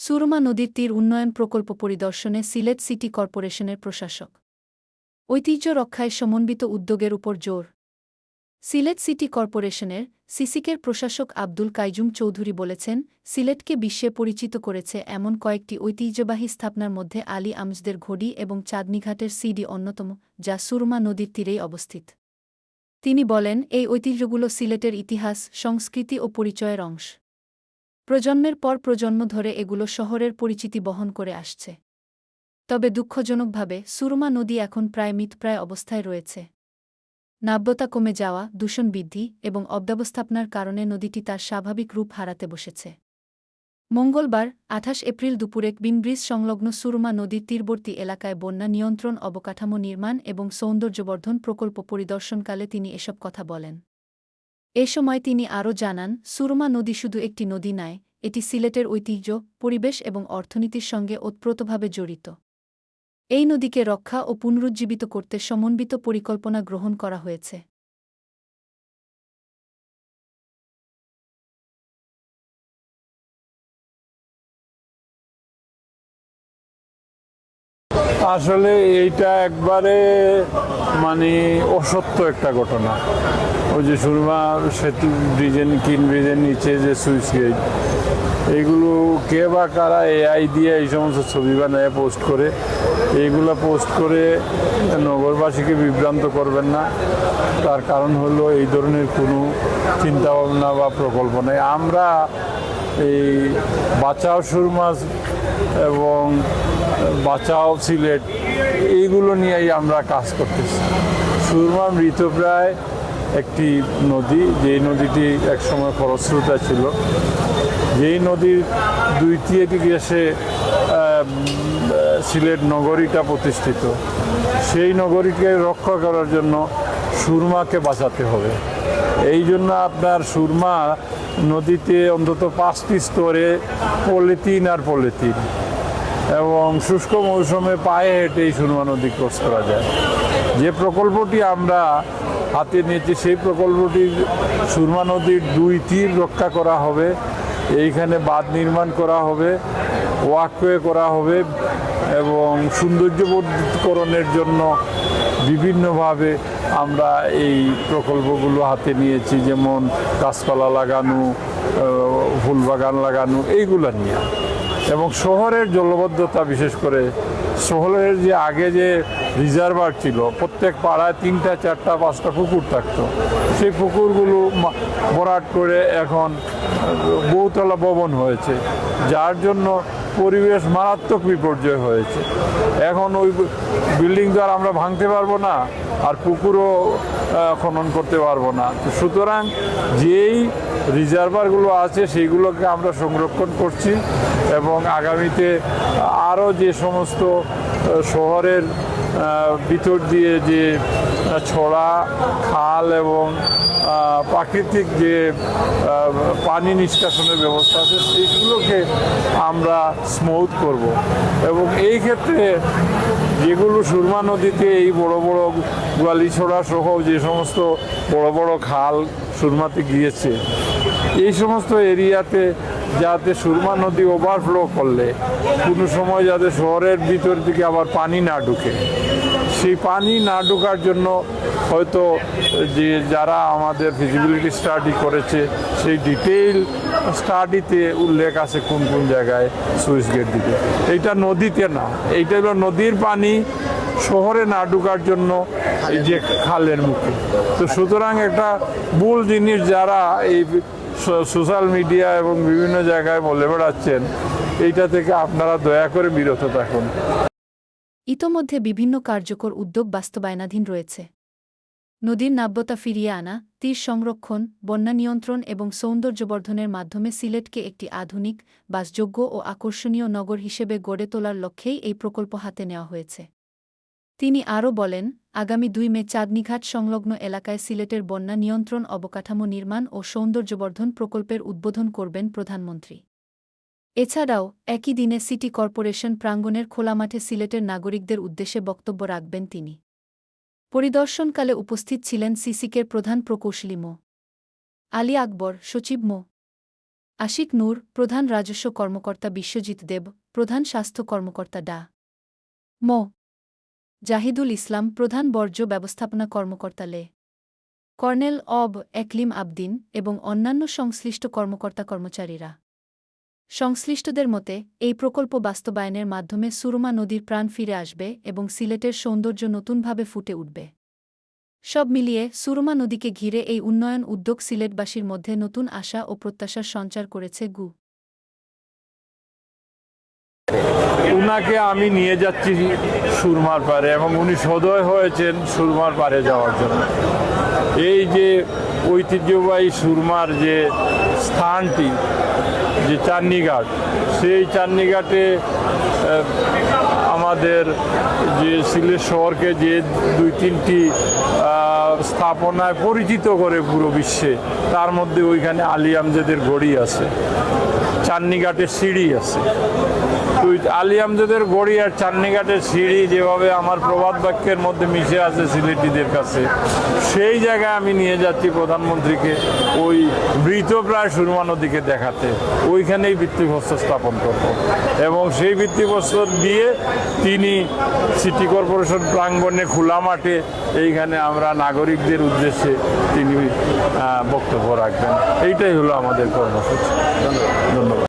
সুরমা নদীর তীর উন্নয়ন প্রকল্প পরিদর্শনে সিলেট সিটি কর্পোরেশনের প্রশাসক। ঐতিহ্য রক্ষায় সমন্বিত উদ্যোগের উপর জোর। সিলেট সিটি কর্পোরেশনের সিসিকের প্রশাসক আব্দুল কাইজুম চৌধুরী বলেছেন, সিলেটকে বিশ্বে পরিচিত করেছে এমন কয়েকটি ঐতিহ্যবাহী স্থাপনার মধ্যে আলী আমজদের ঘড়ি এবং চাঁদনীঘাটের সিডি অন্যতম, যা সুরমা নদীর তীরেই অবস্থিত। তিনি বলেন, এই ঐতিহ্যগুলো সিলেটের ইতিহাস, সংস্কৃতি ও পরিচয়ের অংশ। প্রজন্মের পর প্রজন্ম ধরে এগুলো শহরের পরিচিতি বহন করে আসছে। তবে দুঃখজনকভাবে সুরমা নদী এখন প্রায় মৃতপ্রায় অবস্থায় রয়েছে। নাব্যতা কমে যাওয়া, দূষণ বৃদ্ধি এবং অব্যবস্থাপনার কারণে নদীটি তার স্বাভাবিক রূপ হারাতে বসেছে। মঙ্গলবার ২৮ এপ্রিল দুপুরে বিনব্রিজ সংলগ্ন সুরমা নদীর তীরবর্তী এলাকায় বন্যা নিয়ন্ত্রণ অবকাঠামো নির্মাণ এবং সৌন্দর্যবর্ধন প্রকল্প পরিদর্শনকালে তিনি এসব কথা বলেন। এ সময় তিনি আরও জানান, সুরমা নদী শুধু একটি নদী নয়, এটি সিলেটের ঐতিহ্য, পরিবেশ এবং অর্থনীতির সঙ্গে ওতপ্রোতভাবে জড়িত। এই নদীকে রক্ষা ও পুনরুজ্জীবিত করতে সমন্বিত পরিকল্পনা গ্রহণ করা হয়েছে। আসলে এইটা একবারে মানে অসত্য একটা ঘটনা। ওই যে সুরমা সেতু ব্রিজের নিচে যে সুইচ গেট, এইগুলো কে বা কারা এআই দিয়ে এই সমস্ত ছবি বানায় পোস্ট করে, এইগুলো পোস্ট করে নগরবাসীকে বিভ্রান্ত করবেন না। তার কারণ হলো এই ধরনের কোনো চিন্তাভাবনা বা প্রকল্প নেই। আমরা এই বাঁচাও সুরমা এবং বাঁচাও সিলেট, এইগুলো নিয়েই আমরা কাজ করতেছি। সুরমা মৃতপ্রায় একটি নদী, যেই নদীটি একসময় খরস্রোতা ছিল, যেই নদীর দুই তীরে গেছে সিলেট নগরীটা প্রতিষ্ঠিত। সেই নগরীকে রক্ষা করার জন্য সুরমাকে বাঁচাতে হবে। এই জন্য আপনার সুরমা নদীতে অন্তত 5টি স্তরে পলিথিন আর পলিথিন, এবং শুষ্ক মৌসুমে পায়ে হেঁটে এই সুরমা নদী ক্রস করা যায়। যে প্রকল্পটি আমরা হাতে নিয়েছি, সেই প্রকল্পটির সুরমা নদীর 2 তীর রক্ষা করা হবে, এইখানে বাঁধ নির্মাণ করা হবে, ওয়াকওয়ে করা হবে এবং সৌন্দর্যবর্ধকরণের জন্য বিভিন্নভাবে আমরা এই প্রকল্পগুলো হাতে নিয়েছি, যেমন গাছপালা লাগানো, ফুলবাগান লাগানো, এইগুলো নিয়ে। এবং শহরের জলবদ্ধতা, বিশেষ করে শহরের যে আগে যে রিজার্ভার ছিল, প্রত্যেক পাড়ায় 3টা 4টা 5টা পুকুর থাকতো, সেই পুকুরগুলো ভরাট করে এখন বহুতলা ভবন হয়েছে, যার জন্য পরিবেশ মারাত্মক বিপর্যয় হয়েছে। এখন ওই বিল্ডিং তো আর আমরা ভাঙতে পারবো না, আর পুকুরও খনন করতে পারবো না। সুতরাং যেই রিজার্ভারগুলো আছে সেইগুলোকে আমরা সংরক্ষণ করছি, এবং আগামীতে আরও যে সমস্ত শহরের ভিতর দিয়ে যে ছড়া, খাল এবং প্রাকৃতিক যে পানি নিষ্কাশনের ব্যবস্থা আছে, সেইগুলোকে আমরা স্মুথ করব। এবং এই ক্ষেত্রে যেগুলো সুরমা নদীতে এই বড় বড় গোয়ালিছড়া সহ যে সমস্ত বড় বড় খাল সুরমাতে গিয়েছে, এই সমস্ত এরিয়াতে যাতে সুরমা নদী ওভারফ্লো করলে কোনো সময় যাতে শহরের ভিতর দিকে আবার পানি না ঢুকে, সেই পানি না ঢোকার জন্য হয়তো যে যারা আমাদের ফিজিবিলিটি স্টাডি করেছে, সেই ডিটেইল স্টাডিতে উল্লেখ আছে কোন কোন জায়গায় সুইচ গেট দিতে। এইটা নদীতে না, এইটা হলো নদীর পানি শহরে না ঢোকার জন্য এই যে খালের মুখে। তো সুতরাং একটা ভুল জিনিস যারা এই সোশ্যাল মিডিয়া এবং বিভিন্ন জায়গায় বলে বেড়াচ্ছেন, এইটা থেকে আপনারা দয়া করে বিরত থাকুন। ইতোমধ্যে বিভিন্ন কার্যকর উদ্যোগ বাস্তবায়নাধীন রয়েছে। নদীর নাব্যতা ফিরিয়ে আনা, তীর সংরক্ষণ, বন্যা নিয়ন্ত্রণ এবং সৌন্দর্যবর্ধনের মাধ্যমে সিলেটকে একটি আধুনিক, বাসযোগ্য ও আকর্ষণীয় নগর হিসেবে গড়ে তোলার লক্ষ্যেই এই প্রকল্প হাতে নেওয়া হয়েছে। তিনি আরও বলেন, আগামী 2 মে চাঁদনীঘাট সংলগ্ন এলাকায় সিলেটের বন্যা নিয়ন্ত্রণ অবকাঠামো নির্মাণ ও সৌন্দর্যবর্ধন প্রকল্পের উদ্বোধন করবেন প্রধানমন্ত্রী। এছাড়াও একই দিনে সিটি কর্পোরেশন প্রাঙ্গণের খোলা মাঠে সিলেটের নাগরিকদের উদ্দেশ্যে বক্তব্য রাখবেন তিনি। পরিদর্শনকালে উপস্থিত ছিলেন সিসিকের প্রধান প্রকৌশলী মো. আলী আকবর, সচিব মো. আশিক নূর, প্রধান রাজস্ব কর্মকর্তা বিশ্বজিৎ দেব, প্রধান স্বাস্থ্য কর্মকর্তা ডা মো জাহিদুল ইসলাম, প্রধান বর্জ্য ব্যবস্থাপনা কর্মকর্তা লে কর্নেল অব একলিম আবদিন এবং অন্যান্য সংশ্লিষ্ট কর্মকর্তা-কর্মচারীরা। সংশ্লিষ্টদের মতে, এই প্রকল্প বাস্তবায়নের মাধ্যমে সুরমা নদীর প্রাণ ফিরে আসবে এবং সিলেটের সৌন্দর্য নতুনভাবে ফুটে উঠবে। সব মিলিয়ে সুরমা নদীকে ঘিরে এই উন্নয়ন উদ্যোগ সিলেটবাসীর মধ্যে নতুন আশা ও প্রত্যাশার সঞ্চার করেছে। উনাকে আমি নিয়ে যাচ্ছি সুরমার পারে এবং উনি সদয় হয়েছেন সুরমার পারে যাওয়ার জন্য। এই যে ঐতিহ্যবাহী সুরমার যে স্থানটি, যে চান্নিঘাট, সেই চান্নিঘাটে আমাদের যে সিলেট শহরকে যে 2-3টি স্থাপনায় পরিচিত করে পুরো বিশ্বে, তার মধ্যে ওইখানে আলী আমজাদের গড়ি আছে, চান্নিঘাটের সিঁড়ি আছে। তো আলী আমজাদের গড়ি আর চান্নিঘাটের সিঁড়ি যেভাবে আমার প্রবাদ বাক্যের মধ্যে মিশে আছে সিলেটিদের কাছে, সেই জায়গায় আমি নিয়ে যাচ্ছি প্রধানমন্ত্রীকে, ওই মৃতপ্রায় সুরমা নদীকে দেখাতে। ওইখানেই ভিত্তিপ্রস্তর স্থাপন করব এবং সেই ভিত্তিপ্রস্তর দিয়ে তিনি সিটি কর্পোরেশন প্রাঙ্গণে খোলা মাঠে এইখানে আমরা নাগরিকদের উদ্দেশ্যে তিনি বক্তব্য রাখবেন। এইটাই হলো আমাদের কর্মসূচি। ধন্যবাদ।